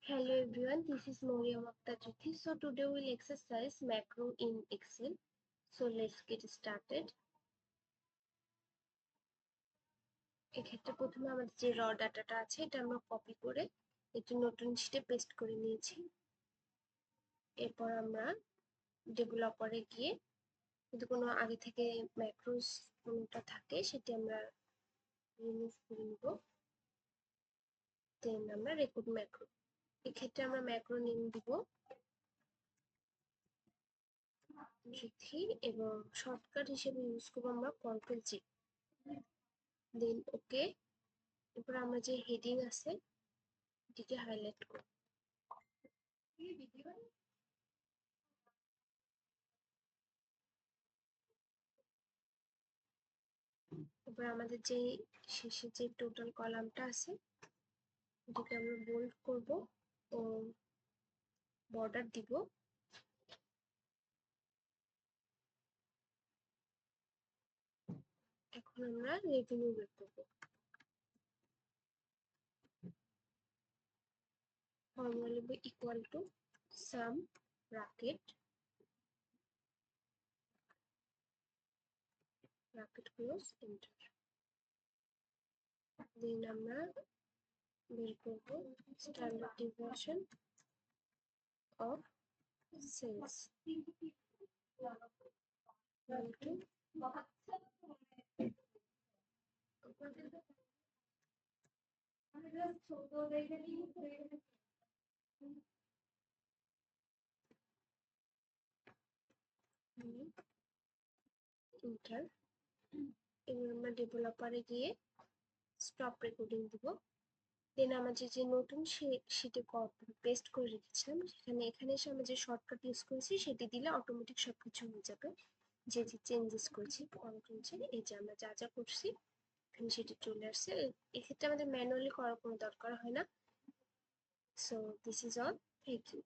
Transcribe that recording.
Hello everyone, this is Moriam Akhtar. So today we'll exercise macro in Excel. So let's get started. এক্ষেত্রে প্রথমে আমাদের যে র ডাটাটা আছে এটা আমরা কপি করে একটি নতুন শীটে পেস্ট করে নিয়েছি। এরপর আমরা ডেভেলপারে গিয়ে যদি কোনো আগে থেকে ম্যাক্রোস কোনটা থাকে সেটি আমরা রিমুভ করে নেব। দেন আমরা রেকর্ড ম্যাক্রো, এক্ষেত্রে আমরা ম্যাক্রো নেম দিব রিথি এবং শর্টকাট হিসেবে ইউজ করবো আমরা কন্ট্রোল জি। দেন ওকে। এরপর আমরা যে হেডিং আছে এটিকে হাইলাইট করব। এরপর আমাদের যে শেষে যে টোটাল কলামটা আছে এটাকে আমরা বোল্ড করব ও বর্ডার দিব। এখন আমরা রেভিনিউ বের করব। ফর্মুলা লিখব equal to sum bracket close enter. Then আমরা বের করব standard deviation of sales enter. এবার আমরা ডেভেলপারে গিয়ে স্টপ রেকর্ডিং দিব। দেন আমরা যে নতুন শীটে পেস্ট করে রেখেছিলাম এখানে এসে আমরা যে শর্টকাট ইউজ করেছি সেটি দিলে অটোমেটিক সবকিছু হয়ে যাবে। যে চেঞ্জেস করেছি কন্ট্রোল জি, এই যে আমরা যা যা করছি এখানে সেটি চলে আসছে। এক্ষেত্রে আমাদের ম্যানুয়ালি করার কোনো দরকার হয় না। So this is all, thank you.